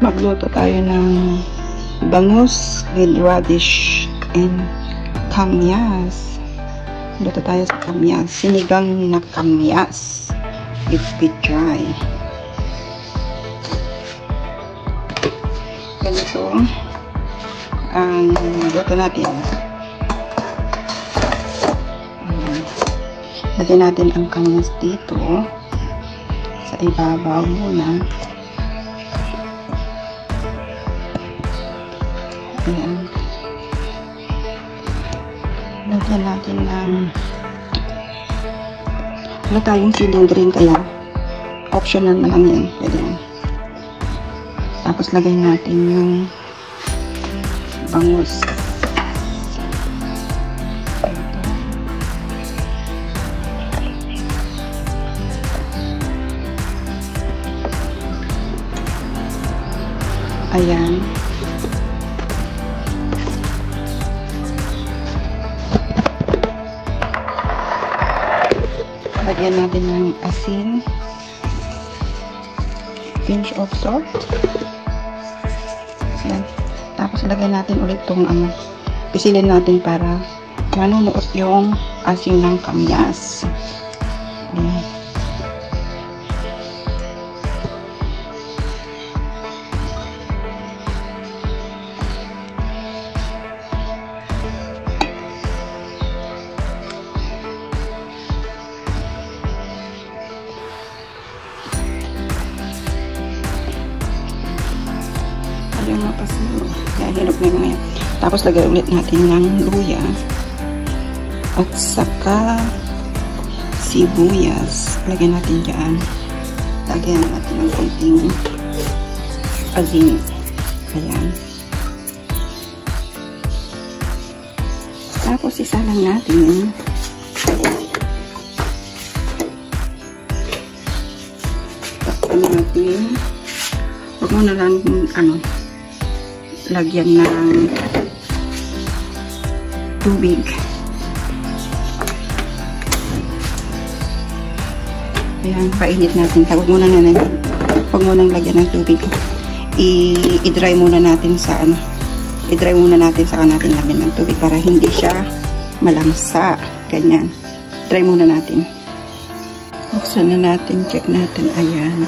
Magluto tayo ng bangus with radish and kamyas. Luto tayo sa kamyas. Sinigang na kamyas with pichay. Ganito ang luto natin. Lagyan natin ang kamyas dito sa ibabaw muna. Ayan. Lagyan natin ng wala tayong siling green kaya optional na lang yan. Pwede yan. Tapos lagay natin yung bangus. Ayan. Lagyan natin ng asin, pinch of salt. Ayan. Tapos lagyan natin ulit itong pisilin natin para manunuot yung asin ng kamyas. Ayan. Yung mapasalo. Kaya hilog na yung ngayon. Tapos lagay ulit natin ng luya at saka sibuyas. Lagyan natin dyan. Lagyan natin ng konting asin. Ayan. Tapos isa lang natin huwag mo na lang lagyan ng tubig. Ayan, painit natin. Huwag mo nang lagyan ng tubig. I-dry muna natin sa i-dry muna natin saka natin lagyan ng tubig para hindi siya malangsa. Ganyan. Dry muna natin. Buksan na natin. Check natin. Ayan.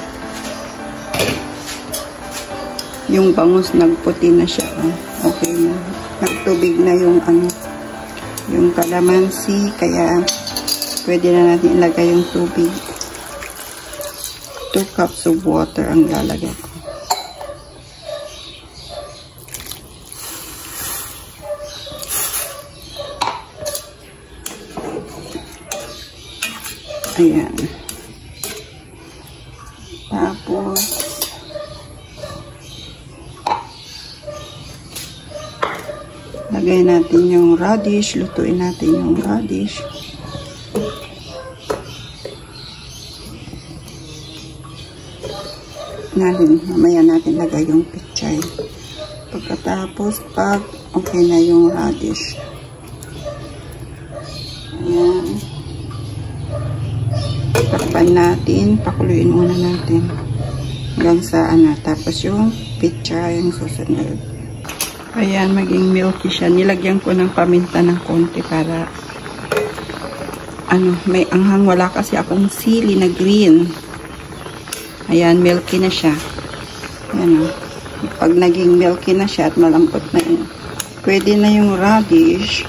Yung bangus nagputi na siya. Okay na. Nagtubig na yung yung kalamansi. Kaya pwede na natin ilagay yung tubig. 2 cups of water ang lalagay ko. Ayan. Tapos lagay natin yung radish. Lutuin natin yung radish. Mamaya natin lagay yung pichay. Pagkatapos, pag okay na yung radish. Ayan. Takpan natin. Pakuluin muna natin. Hanggang sa Tapos yung pichay yung susunod. Ayan, maging milky siya. Nilagyan ko ng paminta ng konti para may anghang. Wala kasi akong sili na green. Ayan, milky na siya. Ayan o. Pag naging milky na siya at malambot na yun, pwede na yung radish.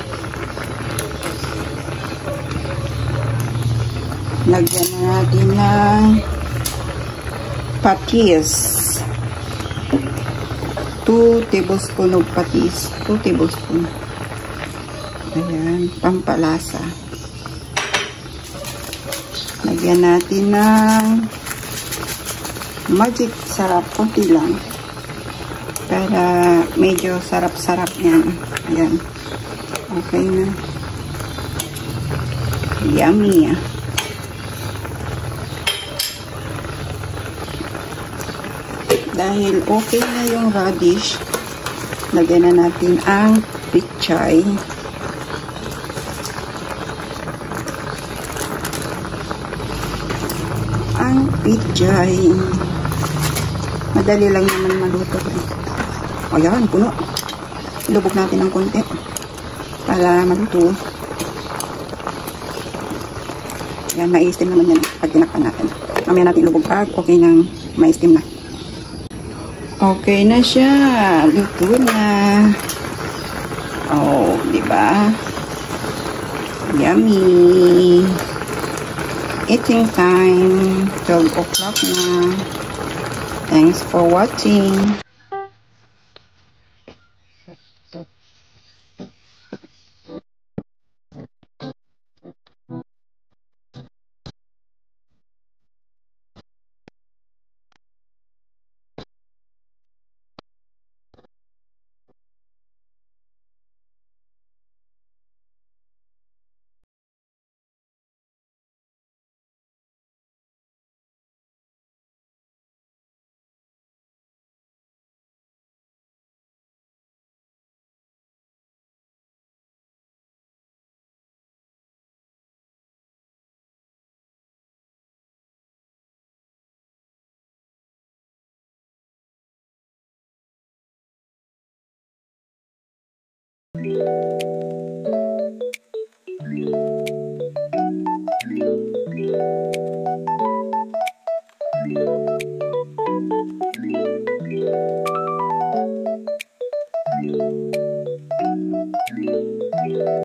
Lagyan na natin ng patis. 2 tablespoon of patis. 2 tablespoon. Ayan, pampalasa. Lagyan natin ng magic sarap. Kunti lang. Para medyo sarap-sarap yan. Ayan. Okay na. Yummy. Dahil okay na yung radish, lagyan na natin ang pichay. Ang pichay. Madali lang naman maluto. Ayan, puno. Ilubog natin ng konti para maluto. Ayan, mai-steam naman yan pag tinakpan natin. Mamaya natin ilubog pag okay nang mai-steam na. Okay na siya. Luto na. Oh, di ba? Yummy. Eating time. 12 o'clock na. Thanks for watching.